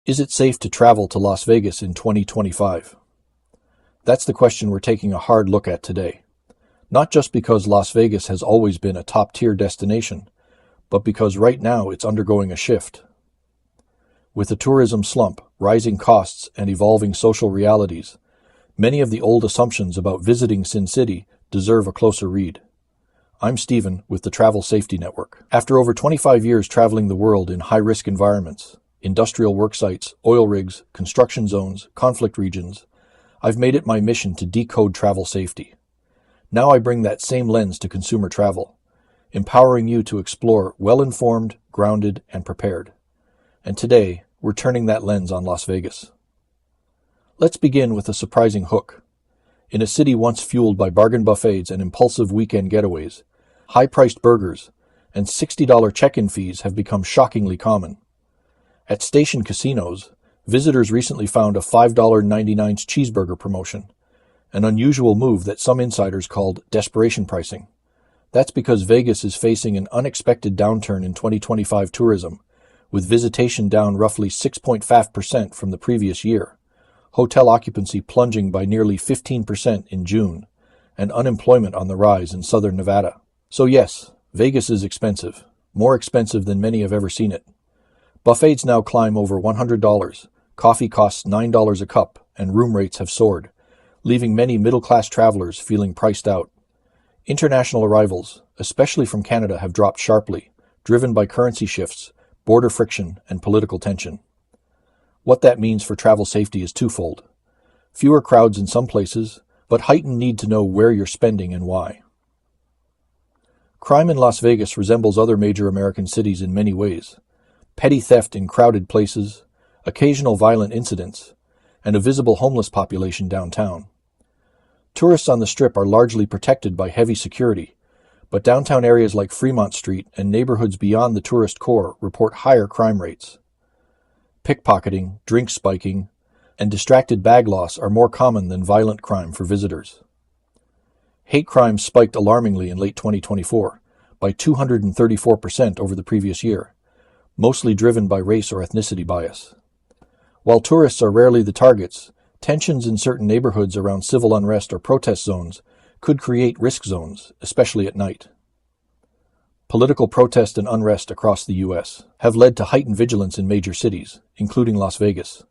Is it safe to travel to Las Vegas in 2025? That's the question we're taking a hard look at today. Not just because Las Vegas has always been a top-tier destination, but because right now it's undergoing a shift. With a tourism slump, rising costs, and evolving social realities, many of the old assumptions about visiting Sin City deserve a closer read. I'm Stephen with the Travel Safety Network. After over 25 years traveling the world in high-risk environments, industrial work sites, oil rigs, construction zones, conflict regions, I've made it my mission to decode travel safety. Now I bring that same lens to consumer travel, empowering you to explore well-informed, grounded, and prepared. And today, we're turning that lens on Las Vegas. Let's begin with a surprising hook. In a city once fueled by bargain buffets and impulsive weekend getaways, high-priced burgers and $60 check-in fees have become shockingly common. At station casinos, visitors recently found a $5.99 cheeseburger promotion, an unusual move that some insiders called desperation pricing. That's because Vegas is facing an unexpected downturn in 2025 tourism, with visitation down roughly 6.5% from the previous year, hotel occupancy plunging by nearly 15% in June, and unemployment on the rise in southern Nevada. So yes, Vegas is expensive, more expensive than many have ever seen it. Buffets now climb over $100, coffee costs $9 a cup, and room rates have soared, leaving many middle-class travelers feeling priced out. International arrivals, especially from Canada, have dropped sharply, driven by currency shifts, border friction, and political tension. What that means for travel safety is twofold. Fewer crowds in some places, but heightened need to know where you're spending and why. Crime in Las Vegas resembles other major American cities in many ways. Petty theft in crowded places, occasional violent incidents, and a visible homeless population downtown. Tourists on the Strip are largely protected by heavy security, but downtown areas like Fremont Street and neighborhoods beyond the tourist core report higher crime rates. Pickpocketing, drink spiking, and distracted bag loss are more common than violent crime for visitors. Hate crimes spiked alarmingly in late 2024, by 234% over the previous year, mostly driven by race or ethnicity bias. While tourists are rarely the targets, tensions in certain neighborhoods around civil unrest or protest zones could create risk zones, especially at night. Political protest and unrest across the U.S. have led to heightened vigilance in major cities, including Las Vegas.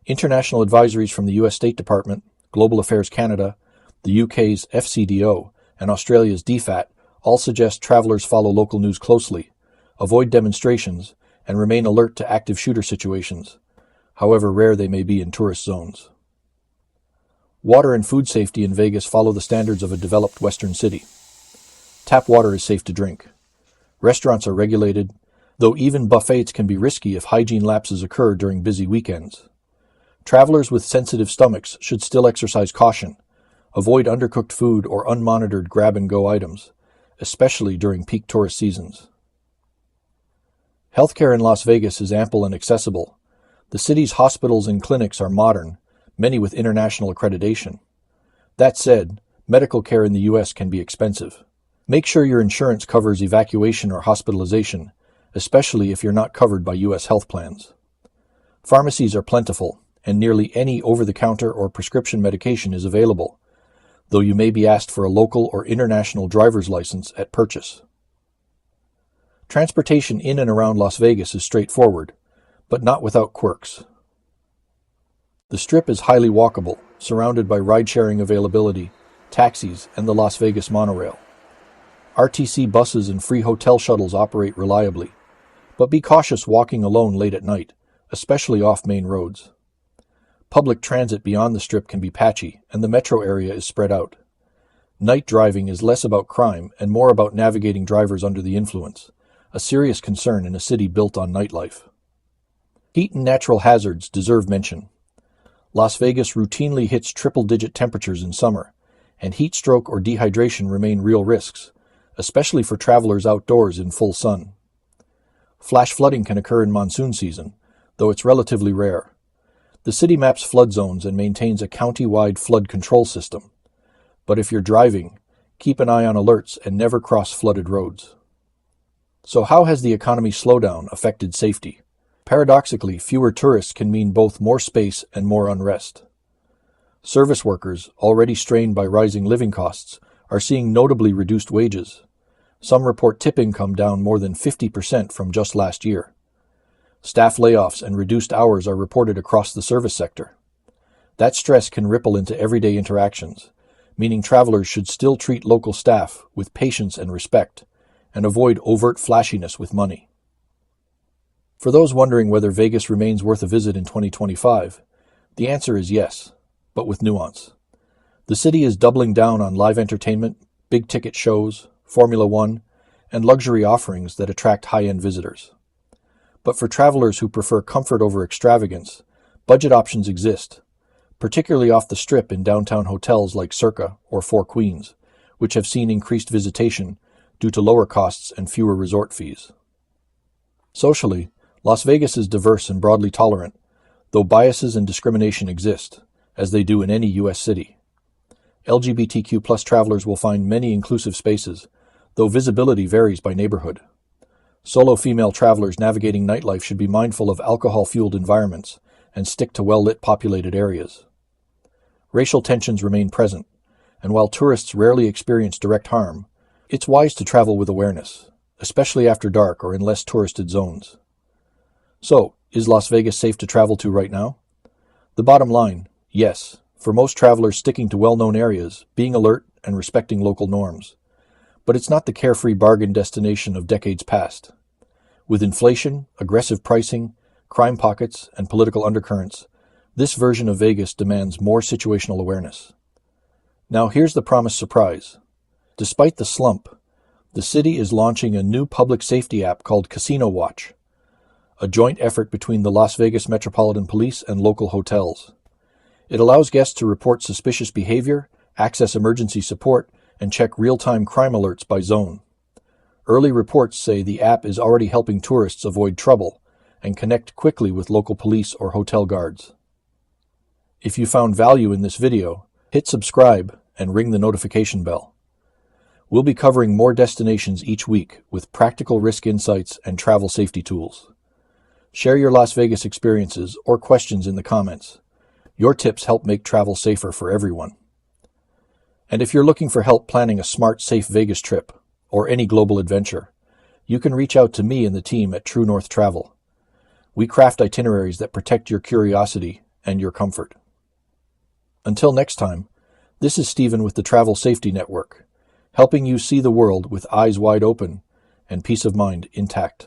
International advisories from the U.S. State Department, Global Affairs Canada, the UK's FCDO, and Australia's DFAT all suggest travelers follow local news closely, avoid demonstrations, and remain alert to active shooter situations, however rare they may be in tourist zones. Water and food safety in Vegas follow the standards of a developed Western city. Tap water is safe to drink. Restaurants are regulated, though even buffets can be risky if hygiene lapses occur during busy weekends. Travelers with sensitive stomachs should still exercise caution, avoid undercooked food or unmonitored grab-and-go items, especially during peak tourist seasons. Healthcare in Las Vegas is ample and accessible. The city's hospitals and clinics are modern, many with international accreditation. That said, medical care in the U.S. can be expensive. Make sure your insurance covers evacuation or hospitalization, especially if you're not covered by U.S. health plans. Pharmacies are plentiful, and nearly any over-the-counter or prescription medication is available, though you may be asked for a local or international driver's license at purchase. Transportation in and around Las Vegas is straightforward, but not without quirks. The Strip is highly walkable, surrounded by ride-sharing availability, taxis, and the Las Vegas monorail. RTC buses and free hotel shuttles operate reliably, but be cautious walking alone late at night, especially off main roads. Public transit beyond the Strip can be patchy, and the metro area is spread out. Night driving is less about crime and more about navigating drivers under the influence, a serious concern in a city built on nightlife. Heat and natural hazards deserve mention. Las Vegas routinely hits triple-digit temperatures in summer, and heat stroke or dehydration remain real risks, especially for travelers outdoors in full sun. Flash flooding can occur in monsoon season, though it's relatively rare. The city maps flood zones and maintains a county-wide flood control system. But if you're driving, keep an eye on alerts and never cross flooded roads. So how has the economy slowdown affected safety? Paradoxically, fewer tourists can mean both more space and more unrest. Service workers, already strained by rising living costs, are seeing notably reduced wages. Some report tip income down more than 50% from just last year. Staff layoffs and reduced hours are reported across the service sector. That stress can ripple into everyday interactions, meaning travelers should still treat local staff with patience and respect, and avoid overt flashiness with money. For those wondering whether Vegas remains worth a visit in 2025, the answer is yes, but with nuance. The city is doubling down on live entertainment, big-ticket shows, Formula One, and luxury offerings that attract high-end visitors. But for travelers who prefer comfort over extravagance, budget options exist, particularly off the strip in downtown hotels like Circa or Four Queens, which have seen increased visitation due to lower costs and fewer resort fees. Socially, Las Vegas is diverse and broadly tolerant, though biases and discrimination exist, as they do in any U.S. city. LGBTQ+ travelers will find many inclusive spaces, though visibility varies by neighborhood. Solo female travelers navigating nightlife should be mindful of alcohol-fueled environments and stick to well-lit populated areas. Racial tensions remain present, and while tourists rarely experience direct harm, it's wise to travel with awareness, especially after dark or in less touristed zones. So, is Las Vegas safe to travel to right now? The bottom line, yes, for most travelers sticking to well-known areas, being alert, and respecting local norms. But it's not the carefree bargain destination of decades past. With inflation, aggressive pricing, crime pockets, and political undercurrents, this version of Vegas demands more situational awareness. Now here's the promised surprise. Despite the slump, the city is launching a new public safety app called Casino Watch, a joint effort between the Las Vegas Metropolitan Police and local hotels. It allows guests to report suspicious behavior, access emergency support, and check real-time crime alerts by zone. Early reports say the app is already helping tourists avoid trouble and connect quickly with local police or hotel guards. If you found value in this video, hit subscribe and ring the notification bell. We'll be covering more destinations each week with practical risk insights and travel safety tools. Share your Las Vegas experiences or questions in the comments. Your tips help make travel safer for everyone. And if you're looking for help planning a smart, safe Vegas trip, or any global adventure, you can reach out to me and the team at True North Travel. We craft itineraries that protect your curiosity and your comfort. Until next time, this is Stephen with the Travel Safety Network, helping you see the world with eyes wide open and peace of mind intact.